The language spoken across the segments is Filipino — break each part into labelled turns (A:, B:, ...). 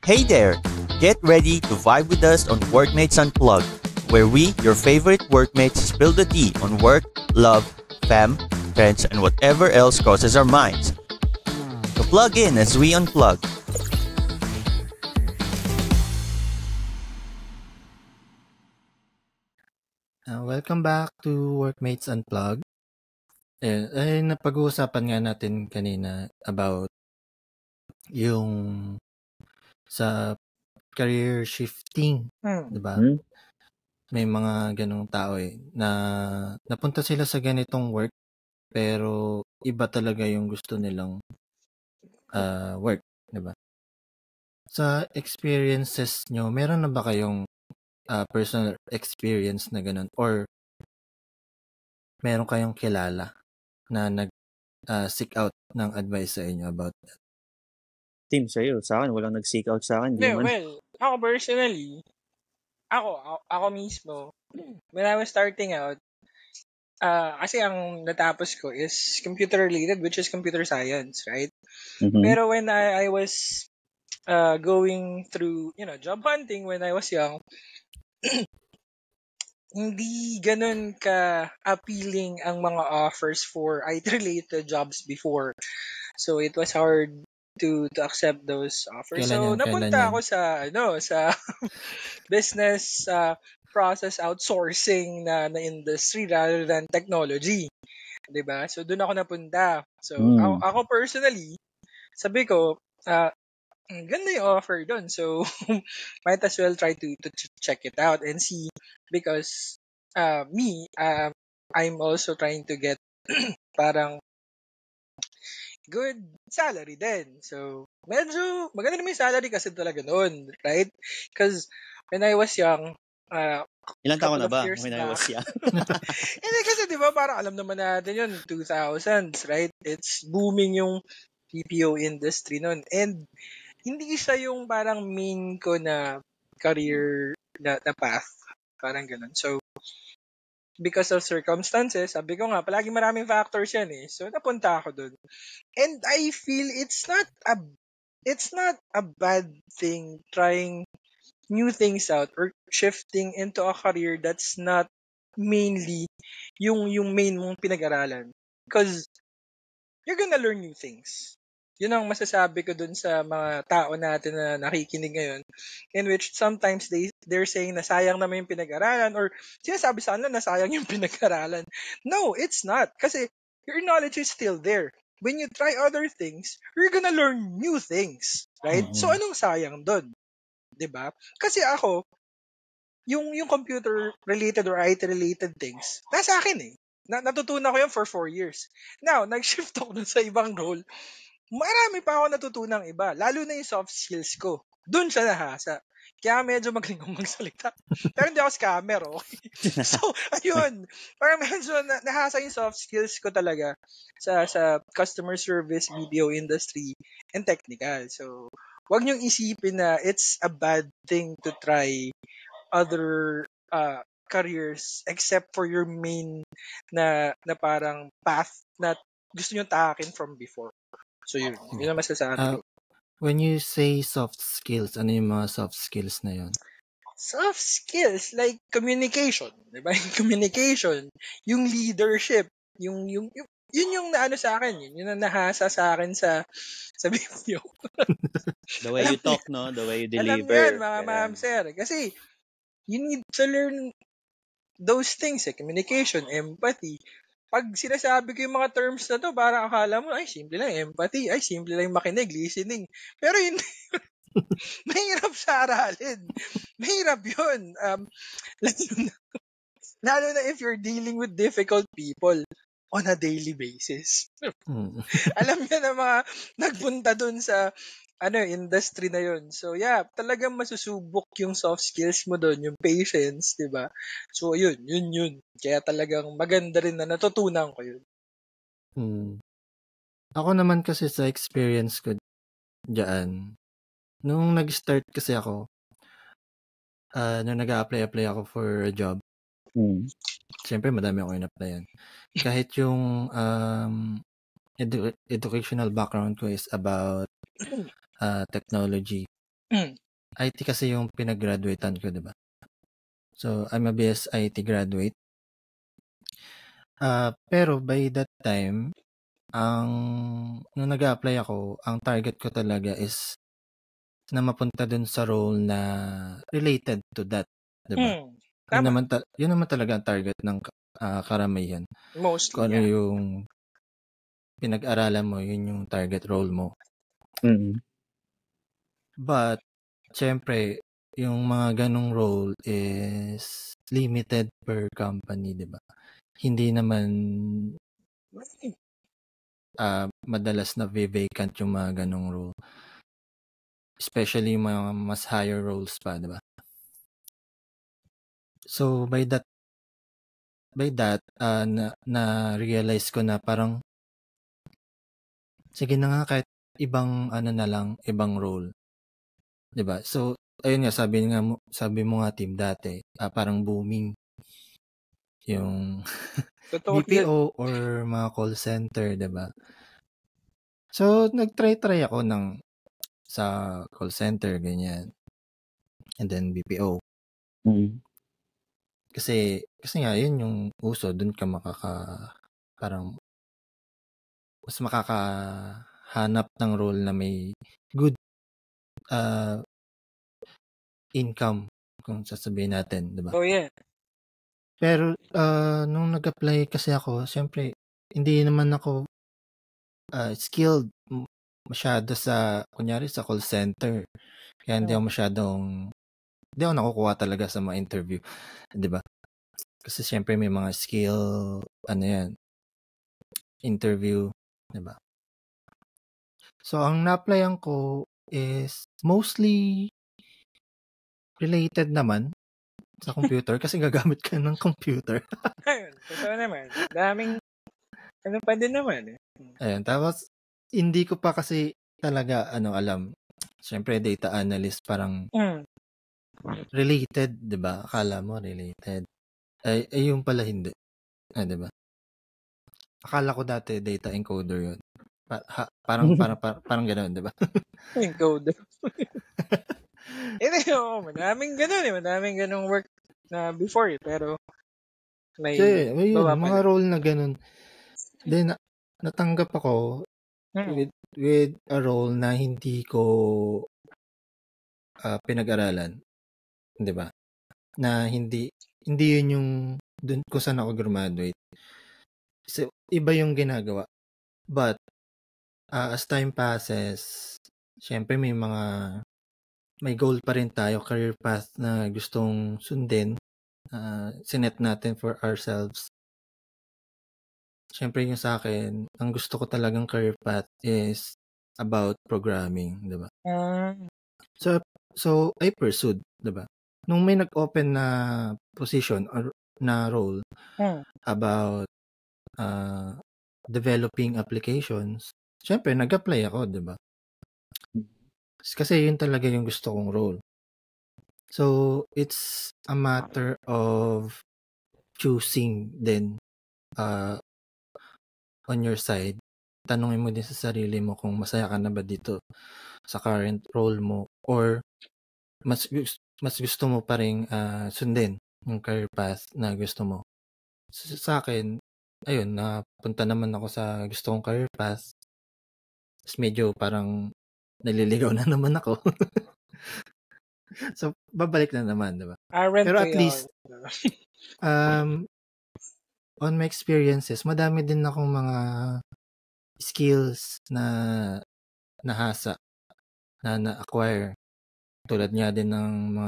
A: Hey there! Get ready to vibe with us on Workmates Unplugged, where we, your favorite workmates, spill the tea on work, love, fam, friends, and whatever else crosses our minds. So plug in as we unplug.
B: Welcome back to Workmates Unplugged. Napag-uusapan nga natin kanina about yung sa career shifting, di ba? May mga ganong tao na napunta sila sa ganitong work pero iba talaga yung gusto nilang work, di ba? Sa experiences nyo, meron na ba kayong personal experience na ganon or meron kayong kilala na nag-seek out ng advice sa inyo about that?
C: Team, sa'yo. Sa akin, walang nag-seek out sa akin.
D: Well, ako personally, ako mismo, when I was starting out, kasi ang natapos ko is computer related, which is computer science, right? Pero when I was going through, job hunting when I was young, hindi ganun ka-appealing ang mga offers for IT-related jobs before. So, it was hard to accept those offers.
B: Kailan
D: Napunta
B: yan?
D: ako sa business process outsourcing na industry rather than technology. 'Di ba? So, doon ako napunta. So, ako personally, sabi ko, ganda yung offer doon. So, might as well try to check it out and see because I'm also trying to get parang good salary din. So, medyo maganda naman yung salary kasi talaga noon, right? Because when I was young,
C: ilang taon na ba when I was young?
D: Hindi kasi di ba parang alam naman natin yun, 2000s, right? It's booming yung BPO industry noon. And hindi siya yung parang main ko na career na path. Parang ganun. So, because of circumstances, sabi ko nga, palagi maraming factors yan eh. So, napunta ako dun. And I feel it's not a bad thing trying new things out or shifting into a career that's not mainly yung main mong pinag-aralan. Because you're gonna learn new things. Yun ang masasabi ko dun sa mga tao natin na nakikinig ngayon, in which sometimes they're saying na sayang naman yung pinag-aralan or sinasabi sa kanila na sayang yung pinag-aralan. No, it's not. Kasi your knowledge is still there. When you try other things, you're gonna learn new things. Right? So, anong sayang dun? 'Di ba? Kasi ako, yung computer-related or IT-related things, nasa akin eh. Natutunan ko yun for 4 years. Now, nag-shift ako dun sa ibang role. Marami pa ako natutunang iba, lalo na yung soft skills ko. Doon siya nahasa. Kaya medyo magaling akong magsalita. Pero hindi ako scammer, okay? So, ayun. Parang medyo nahasa yung soft skills ko talaga sa customer service, BPO industry, and technical. So, wag niyong isipin na it's a bad thing to try other careers except for your main na parang path na gusto niyo tahakin from before. So yun ang masasabi ko.
B: When you say soft skills, ano yung mga soft skills na yun?
D: Soft skills like communication, 'di ba? Communication, yung leadership, yung yun yung naano sa akin, yun ang nahasa sa akin sa BPO.
C: The way you talk, no? The way you deliver.
D: Alam niyo yan, mga ma'am, sir. Kasi you need to learn those things, communication, empathy. Pag sinasabi ko yung mga terms na to, parang akala mo, ay, simple lang, empathy, ay, simple lang makinig, listening. Pero hindi, mahirap sa aralin. Mahirap yun. Lalo na if you're dealing with difficult people on a daily basis. Alam niyo na mga nagpunta dun sa industry na yun. So yeah, talagang masusubok yung soft skills mo doon, yung patience, 'di ba? So yun. Kaya talagang maganda rin na natutunan ko yun.
B: Ako naman kasi sa experience ko diyan, nung nag-start kasi ako, nung nag-a-apply ako for a job, siyempre madami akong in-applyan. Kahit yung educational background ko is about technology. IT kasi yung pinag-graduatean ko, diba? So, I'm a BS IT graduate. Pero by that time, nung nag-a-apply ako, ang target ko talaga is na mapunta dun sa role na related to that, diba? Yun naman talaga ang target ng karamihan.
D: Mostly,
B: kung ano yung pinag-aralan mo, yun yung target role mo. But, syempre, yung mga ganong role is limited per company, diba? Hindi naman madalas na vacant yung mga ganong role. Especially yung mga mas higher roles pa, diba? So, by that, na-realize ko na parang sige na nga kahit ibang ibang role. 'Di ba? So, ayun nga sabi mo nga team dati, parang booming yung BPO or mga call center, 'di ba? So, nag-try ako sa call center ganyan. And then BPO. Kasi nga yun yung uso, doon ka parang mas makakahanap ng role na may good income kung sasabihin natin, 'di ba?
D: Oh yeah.
B: Pero nung nag-apply kasi ako, syempre hindi naman ako skilled masyado kunyari sa call center. Kaya hindi ako nakukuha talaga sa mga interview, 'di ba? Kasi syempre may mga skill interview, 'di ba? So ang na-applyan ko is mostly related naman sa computer kasi gagamit ka ng computer.
D: Ayun, totoo naman. Daming pa din naman eh.
B: Ayun, tapos hindi ko pa kasi talaga alam. Siyempre data analyst parang related, 'di ba? Akala mo related. Ay yung pala hindi. 'Di ba? Akala ko dati data encoder 'yun. Parang ganoon, 'di ba?
D: Encoder. Madaming ganung work na before pero may
B: mga role na ganun. Then natanggap ako with a role na hindi ko pinag-aralan, 'di ba? Na hindi yun yung dun ko saan ako graduate. So, iba yung ginagawa. But as time passes, syempre may goal pa rin tayo, career path na gustong sundin. Sinet natin for ourselves. Syempre yung sa akin, ang gusto ko talagang career path is about programming, 'di ba? So I pursued, 'di ba? Nung may nag-open na position or na role about developing applications, syempre nag-apply ako, 'di ba? Kasi yun talaga yung gusto kong role. So it's a matter of choosing then on your side. Tanungin mo din sa sarili mo kung masaya ka na ba dito sa current role mo or mas gusto mo pa ring sundin yung career path na gusto mo. Sa akin, ayun, napunta naman ako sa gusto kong career path. Tapos medyo parang naliligaw na naman ako. So, babalik na naman, diba? Pero at least, on my experiences, madami din akong mga skills na nahasa, na na-acquire. Tulad nga din ng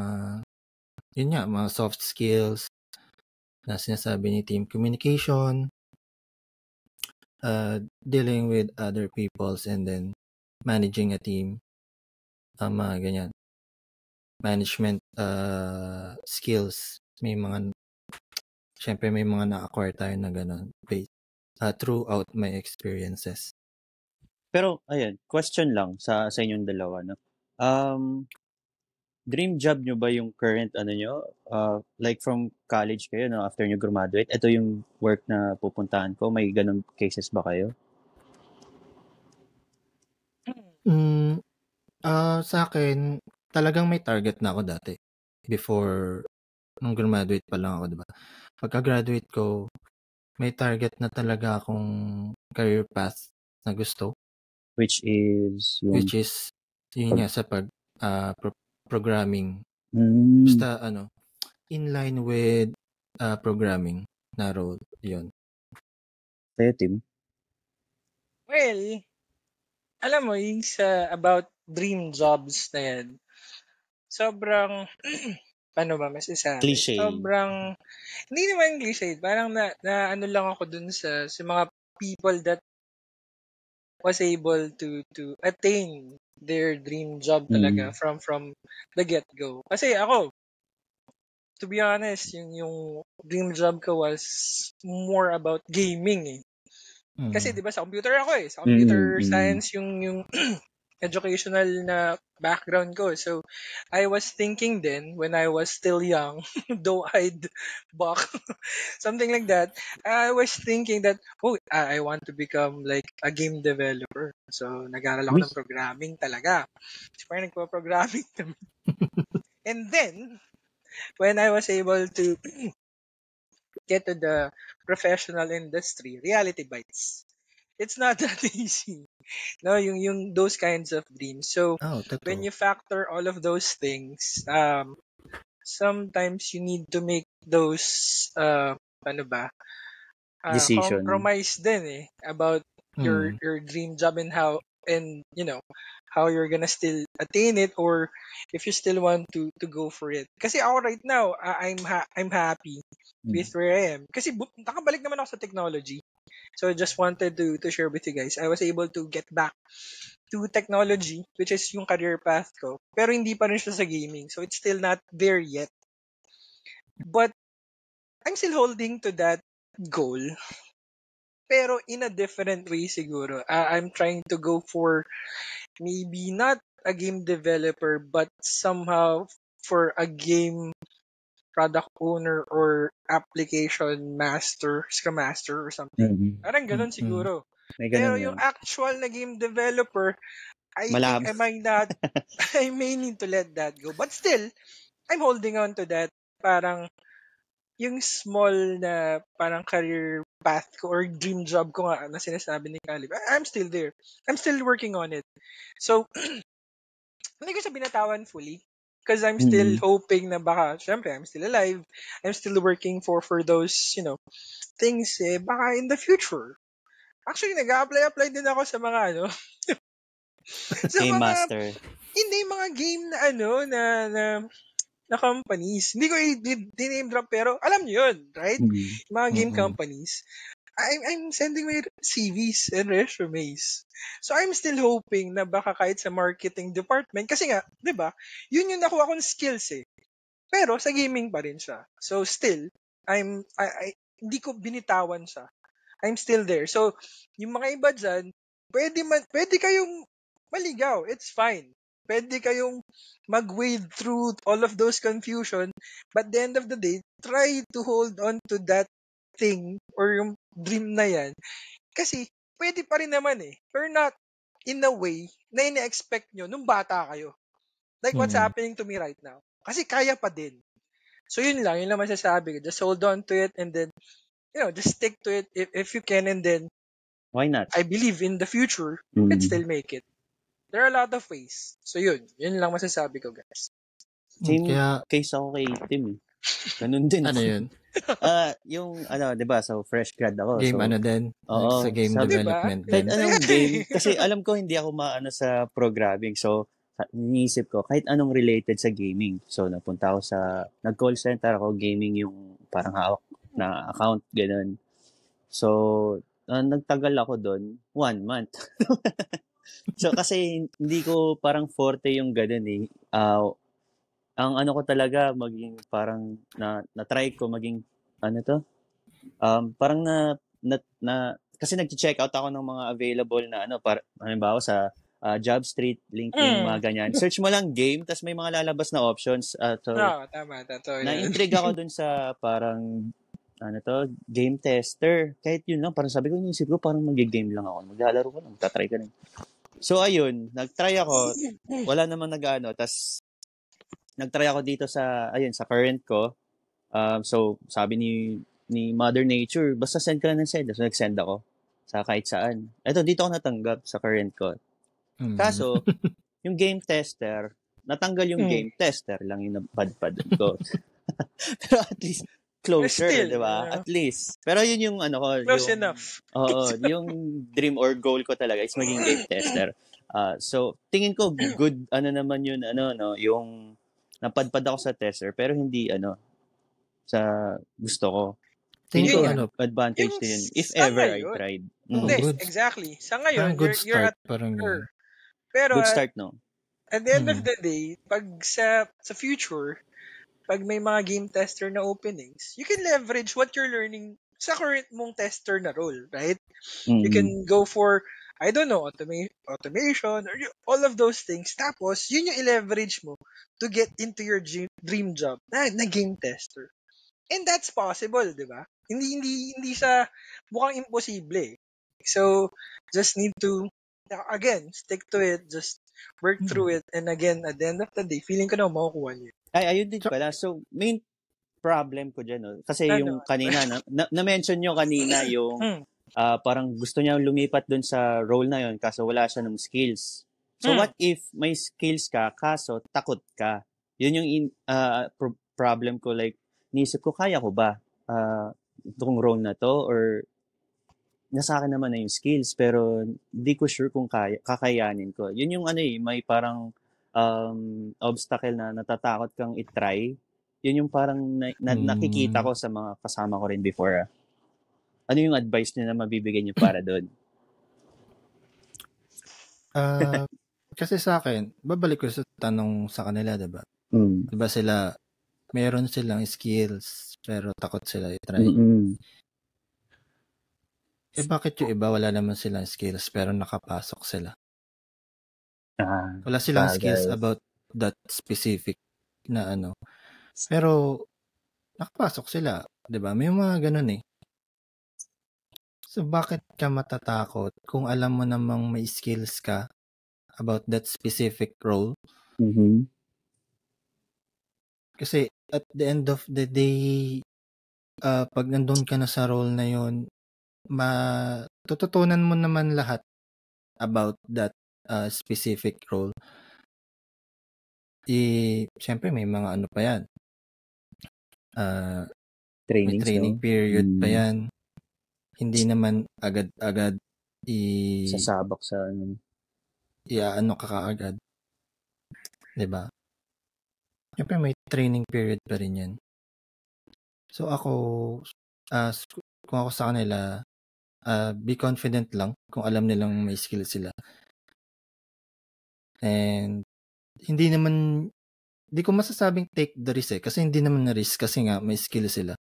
B: mga soft skills na sinasabi ni team communication, dealing with other peoples, and then managing a team, mga ganyan. Management skills. Syempre may mga na-acquire tayo na gano'n throughout my experiences.
C: Pero, ayan, question lang sa inyong dalawa, no? Dream job nyo ba yung current nyo? Like from college kayo, no? After nyo graduate, ito yung work na pupuntahan ko. May ganong cases ba kayo?
B: Sa akin, talagang may target na ako dati. Before, nung graduate pa lang ako, diba? Pagka-graduate ko, may target na talaga akong career path na gusto.
C: Which is
B: Yun nga sa programming. Basta, in line with programming na role, yun.
C: Kaya, Tim?
D: Well, alam mo, yung about dream jobs na yan, sobrang, paano ba masasabi?
C: Cliche.
D: Sobrang, hindi naman cliche. Parang na ano lang ako dun sa mga people that was able to attain their dream job talaga from the get-go. Kasi ako, to be honest, yung dream job ko was more about gaming eh. Kasi 'di ba sa computer ako eh. Sa computer science yung educational na background ko. So I was thinking then when I was still young, doe-eyed buck, something like that. I was thinking that I want to become like a game developer. So nag-aaral ako ng programming talaga. So parang nagpo-programming naman. And then when I was able to get to the professional industry, reality bites. It's not that easy. No, yung those kinds of dreams. So when you factor all of those things, sometimes you need to make those
C: decision.
D: Compromise din eh about your dream job and how you're gonna still attain it, or if you still want to go for it. Kasi ako right now, I'm happy with where I am. Kasi nakabalik naman ako sa technology. So I just wanted to share with you guys. I was able to get back to technology, which is yung career path ko. Pero hindi pa rin siya sa gaming. So it's still not there yet. But I'm still holding to that goal. Pero in a different way siguro. I'm trying to go for maybe not a game developer, but somehow for a game product owner or application master, Scrum Master or something. Parang ganun siguro. Pero yung actual na game developer, I think I may need to let that go. But still, I'm holding on to that. Parang yung small na parang career path ko or dream job ko nga na sinasabi ni Caleb, I'm still there. I'm still working on it. So, hindi ko siya binatawan fully. Because I'm still hoping na baka, syempre, I'm still alive. I'm still working for those, things eh, baka in the future. Actually, nag-apply din ako sa mga,
C: sa Game mga, Master.
D: Hindi, mga game na, na companies. Hindi ko i-name drop, pero alam niyo yun, right? Mga game companies. I'm sending my CVs and resumes. So I'm still hoping na baka kahit sa marketing department, kasi nga, 'di ba? Yun yung nakuha kong skills eh. Pero sa gaming pa rin siya. So still, hindi ko binitawan siya. I'm still there. So yung mga iba dyan, pwede kayong maligaw. It's fine. Pwede kayong mag-wade through all of those confusion, but at the end of the day, try to hold on to that thing or yung dream na yan. Kasi, pwede pa rin naman eh. Pero not in a way na ina-expect nyo nung bata kayo. Like what's happening to me right now. Kasi kaya pa din. So yun lang masasabi ko. Just hold on to it and then, just stick to it if you can, and then,
C: why not?
D: I believe in the future, you can still make it. There are a lot of ways. So yun lang masasabi ko, guys.
C: Same case ako kay Tim. Ganun din.
B: Ano yun?
C: Yung, 'di ba, so fresh grad ako.
B: Game
C: so,
B: din? Sa game development
C: din.
B: din.
C: Anong game? Kasi alam ko hindi ako maano sa programming. So, iniisip ko, kahit anong related sa gaming. So, napunta ako nag-call center ako, gaming yung parang hawak na account, ganun. So, nagtagal ako doon, 1 month. So, kasi hindi ko parang forte yung ganun eh. Ang ano ko talaga, maging parang na-try ko maging, parang kasi nag-check out ako ng mga available na halimbawa sa JobStreet, LinkedIn, mga ganyan. Search mo lang game, tas may mga lalabas na options.
D: Tama.
C: Na-intrigue ako dun sa parang, game tester. Kahit yun lang, parang sabi ko, inisip ko, parang mag-game lang ako. Maglalaro ko lang, tatry ka lang. So, ayun, nag-try ako. Wala namang tas nagtry ako dito sa current ko. So, sabi ni Mother Nature, basta send ka lang ng send. So, nag-send ako sa kahit saan. Eto, dito ako natanggap sa current ko. Kaso, yung game tester, natanggal yung game tester lang yung napadpad ko. Pero at least, closer, di ba? At least. Pero yun yung
D: close enough.
C: Oo, yung dream or goal ko talaga is maging game tester. So, tingin ko, good, naman yun, yung napadpad ako sa tester, pero hindi, sa gusto ko.
B: Tingin ko,
C: advantage din. If ever I tried.
D: Exactly. Sa ngayon,
B: good
D: you're
B: start, parang
D: her. Pero,
C: good start, no?
D: At the end of the day, pag sa future, pag may mga game tester na openings, you can leverage what you're learning sa current mong tester na role, right? You can go for, I don't know, automation, or all of those things. Tapos, yun yung i-leverage mo to get into your dream job na game tester. And that's possible, di ba? Hindi siya mukhang imposible. So, just need to, again, stick to it, just work through it, and again, at the end of the day, feeling ko na makukuha niyo.
C: Ayun din pala. So, main problem ko dyan, no? Kasi yung kanina, na-mention nyo kanina yung parang gusto niya lumipat dun sa role na yun kaso wala siya ng skills. So, what if may skills ka kaso takot ka? Yun yung problem ko. Like, nisip ko, kaya ko ba itong role na to? Or nasa akin naman na yung skills pero hindi ko sure kung kakayanin ko. Yun yung may parang obstacle na natatakot kang itry. Yun yung parang nakikita ko sa mga kasama ko rin before. Ano yung advice niyo na mabibigay niyo para doon?
B: Kasi sa akin, babalik ko sa tanong sa kanila, diba? Diba sila, meron silang skills, pero takot sila i-try. Bakit yung iba wala naman silang skills, pero nakapasok sila? Wala silang skills about that specific na pero nakapasok sila, 'di ba? May mga ganun eh. So bakit ka matatakot kung alam mo namang may skills ka about that specific role? Kasi at the end of the day, pag nandun ka na sa role na yon, matututunan mo naman lahat about that specific role. Siyempre may mga pa yan. May training period pa yan. Hindi naman agad-agad
C: sasabak sa
B: ka kaagad. 'Di ba? Siyempre may training period pa rin yan. So ako, kung ako sa kanila, be confident lang kung alam nilang may skill sila. And hindi ko masasabing take the risk kasi hindi naman na risk kasi nga may skill sila.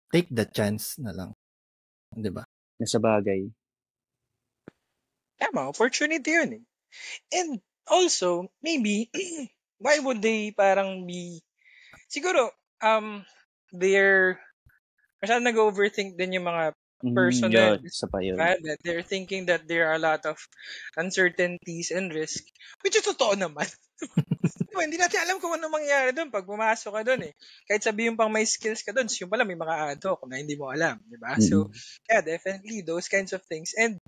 B: Take the chance na lang. 'Di ba?
C: Nasa bagay.
D: Tama, opportunity yun eh. And also, maybe, why would they parang be, siguro, they're, masyadong nag-overthink din yung mga person that they're thinking that there are a lot of uncertainties and risk, which is totoo naman. Diba, hindi natin alam kung ano mangyayari doon pag pumasok ka doon eh. Kahit sabihin pang may skills ka doon, yung pala may mga ad hoc na hindi mo alam, di ba? So, yeah, definitely those kinds of things. And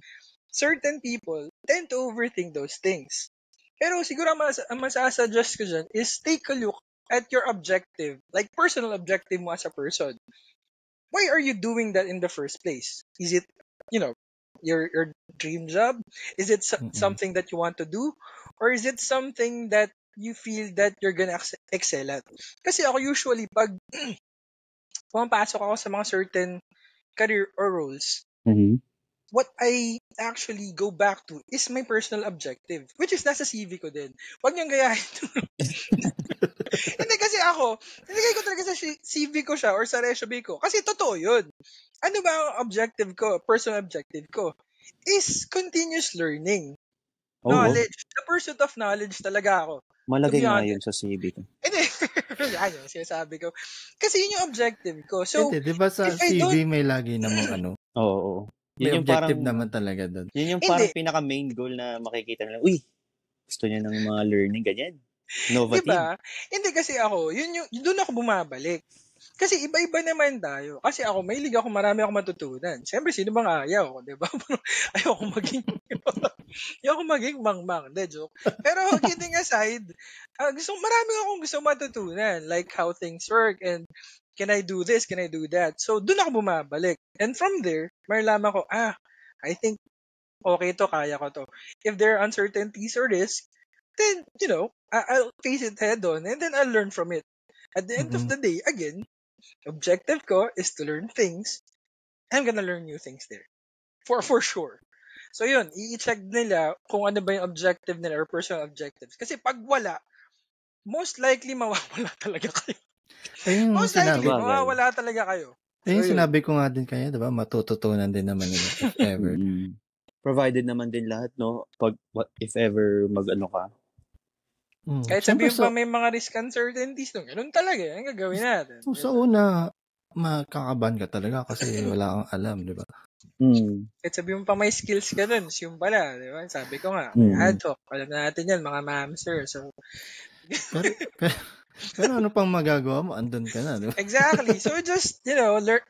D: certain people tend to overthink those things. Pero siguro ang masasuggest ko dyan is take a look at your objective, like personal objective mo as a person. Why are you doing that in the first place? Is it, your dream job? Is it something that you want to do? Or is it something that you feel that you're gonna excel at? Kasi ako usually, pag pumapasok ako sa mga certain career or roles, what I actually go back to is my personal objective, which is nasa CV ko din. Huwag niyong gayahin. Hindi kasi ako, nilagay ko talaga sa CV ko siya or sa resume ko. Kasi totoo yun. Ano ba ang objective ko, personal objective ko? Is continuous learning. Knowledge. The pursuit of knowledge talaga ako.
C: Malagay nga yun sa CV ko.
D: Hindi. Yan yung sinasabi ko. Kasi yun yung objective ko. So,
B: di ba sa CV may lagi namang
C: Oo.
B: May objective naman talaga doon.
C: Yun yung parang pinaka-main goal na makikita nila. Uy, gusto niya ng mga learning, ganyan. Nova team.
D: Diba? Hindi kasi ako, doon ako bumabalik. Kasi iba-iba naman tayo. Kasi ako, mahilig ako, marami akong matutunan. Siyempre, sino bang ayaw? Diba? Ayoko maging mangmang. De, joke. Pero kidding aside, marami akong gusto matutunan. Like how things work and can I do this? Can I do that? So, doon ako bumabalik. And from there, maralaman ko, I think okay to, kaya ko to. If there are uncertainties or risks, then, I'll face it head on and then I'll learn from it. At the end of the day, again, objective ko is to learn things. I'm gonna learn new things there. For sure. So yun, i-check nila kung ano ba yung objective nila or personal objectives. Kasi pag wala, most likely mawawala talaga kayo. Most likely, mawawala talaga kayo.
B: So, sinabi ko nga din kaya, diba? Matututunan din naman nila if ever.
C: Provided naman din lahat, no? If ever mag-ano ka.
D: Kahit sabihin pa may mga risk uncertainties, ganun talaga, ang gagawin natin.
B: So, sa una, makakaban ka talaga kasi wala kang alam, di ba?
D: Kahit sabihin pa may skills ka dun, yung pala, di ba? Sabi ko nga, ad hoc, alam na natin yan, mga mamster, so...
B: pero ano pang magagawa mo, andun ka na, di ba?
D: Exactly, so just,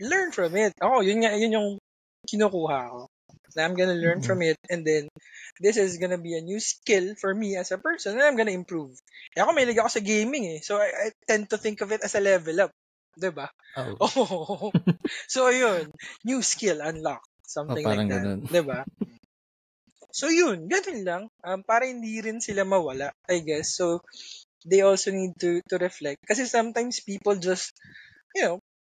D: learn from it. Ako, yun yung kinukuha ko. I'm gonna learn from it, and then this is gonna be a new skill for me as a person, and I'm gonna improve. Ako, mahilig ako sa gaming so I tend to think of it as a level up. Diba?
B: Oh.
D: So, yun. New skill unlocked. Something like that.
B: Ganun.
D: Diba? So, yun. Ganun lang. Para hindi rin sila mawala, I guess. So, they also need to reflect. Kasi sometimes people just,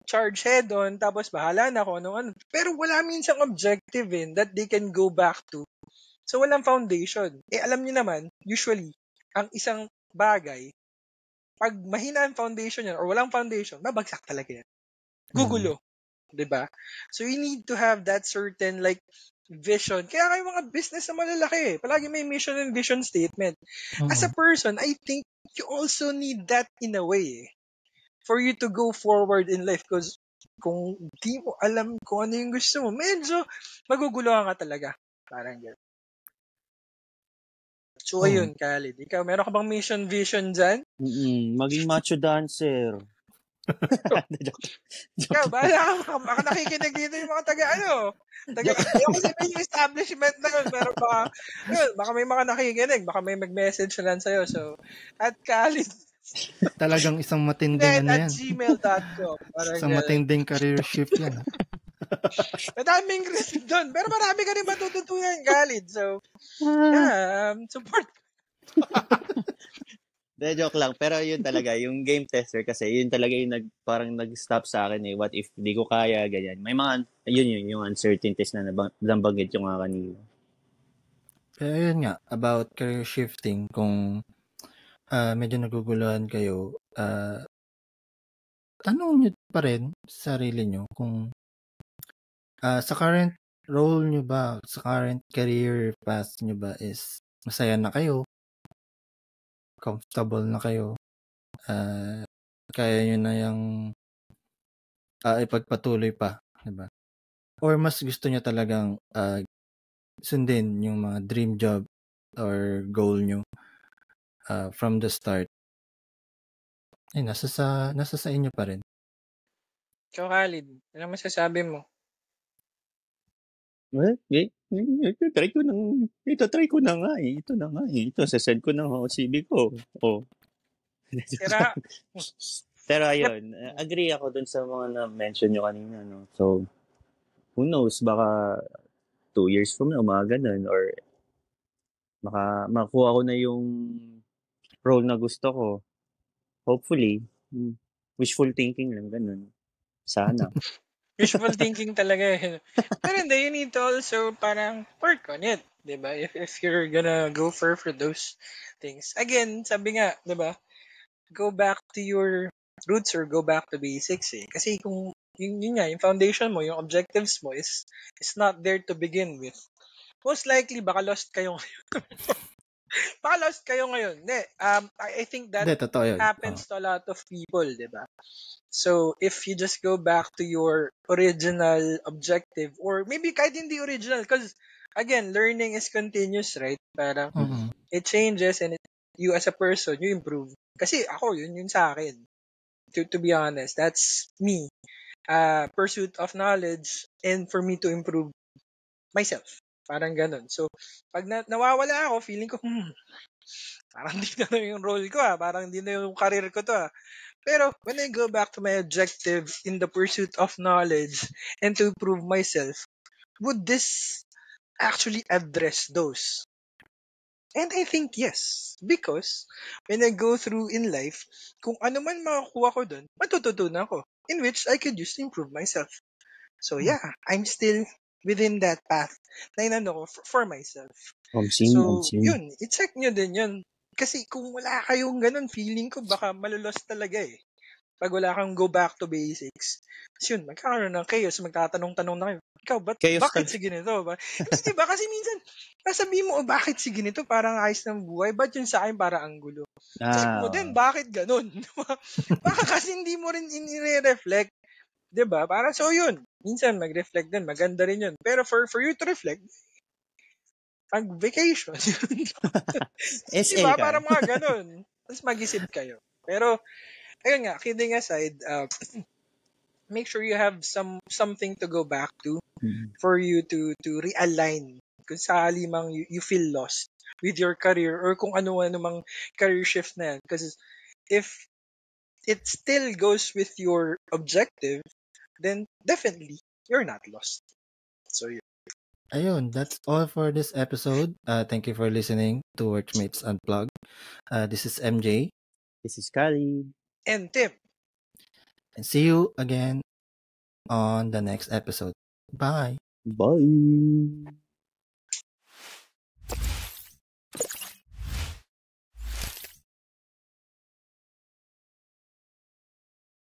D: charge head on, tapos bahala na kung ano. Pero wala minsang objective that they can go back to. So, walang foundation. Alam niyo naman, usually, ang isang bagay, pag mahina ang foundation yan or walang foundation, babagsak talaga yan. Gugulo. Diba? So, you need to have that certain, vision. Kaya kayo mga business na malalaki, palagi may mission and vision statement. As a person, I think you also need that in a way, for you to go forward in life, because kung di mo alam kung ano yung gusto mo, medyo maguguluhan ka talaga. Parang gano'n. So, ayun, Khalid. Ikaw, meron ka bang mission vision dyan?
C: Maging macho dancer.
D: Ikaw, bahala ka. Baka nakikinig dito yung mga yung sabihin yung establishment na yun. Pero baka may mga nakikinig. Baka may mag-message na lang sa'yo. So, at Khalid,
B: talagang isang matinding
D: yan. gmail.com.
B: Isang matinding career shift yan.
D: Madaming risk doon. Pero marami ka rin matututunan, Khalid. So, support.
C: Joke lang. Pero yun talaga, yung game tester kasi, yun talaga yung parang nag-stop sa akin What if di ko kaya, ganyan. May mga, yung uncertainties na nabanggit yung nga kanina.
B: Pero yun nga, about career shifting, kung medyo naguguluhan kayo, tanong nyo pa rin sa sarili nyo kung sa current role nyo ba, sa current career path nyo ba is masaya na kayo, comfortable na kayo, kaya nyo na yung ipagpatuloy pa, diba? Or mas gusto nyo talagang sundin yung mga dream job or goal nyo from the start. Nasa sa inyo pa rin.
D: Ikaw, Khalid, ano masasabi mo?
C: Well, try ko na nga Ito na nga Ito, sasend ko na CV ko. Pero ayun, agree ako dun sa mga na-mention nyo kanina, no? So, who knows, baka 2 years from now, mga ganun, or makuha ko na yung role na gusto ko. Hopefully, wishful thinking lang, ganun. Sana.
D: Wishful thinking talaga. Pero hindi, you need to also parang work on it, diba? If you're gonna go for those things. Again, sabi nga, diba? Go back to your roots or go back to basics Kasi kung yun nga, yung foundation mo, yung objectives mo is not there to begin with. Most likely, baka lost kayo ngayon. I think that happens to a lot of people, diba? So, if you just go back to your original objective, or maybe kahit hindi original, because, again, learning is continuous, right? Parang, it changes and you as a person, you improve. Kasi ako, yun sa akin. To be honest, that's me. Pursuit of knowledge and for me to improve myself. Parang ganun. So, pag nawawala ako, feeling ko, parang hindi na yung role ko parang hindi na yung career ko to Pero when I go back to my objective in the pursuit of knowledge and to improve myself, would this actually address those? And I think yes. Because when I go through in life, kung ano man makakuha ko dun, matututunan ko. In which I could use to improve myself. So yeah, I'm still within that path na inano ko for myself. So, yun, i-check nyo din yun. Kasi kung wala kayong ganun, feeling ko baka malulos talaga Pag wala kang go back to basics. Tapos yun, magkakaroon ng chaos, magtatanong-tanong na kayo. Ikaw, bakit sige nito? Hindi, diba? Kasi minsan, sasabihin mo, bakit sige nito? Parang ayos ng buhay. Ba't yun sa akin parang ang gulo? Check mo din, bakit ganun? Baka kasi hindi mo rin i-reflect. Diba? Parang, so yun. Minsan, mag-reflect din. Maganda rin yun. Pero for you to reflect, mag-vacation. Diba? Parang mga ganun. Tapos mag-isip kayo. Pero, ayun nga, kidding aside, make sure you have something to go back to for you to realign kung sakali mang you feel lost with your career or kung ano mang career shift na yan. Because if it still goes with your objective, then definitely you're not lost. So yeah.
B: Ayun, that's all for this episode. Thank you for listening to Workmates Unplugged. This is MJ.
C: This is Kali.
D: And Tim.
B: And see you again on the next episode. Bye.
C: Bye.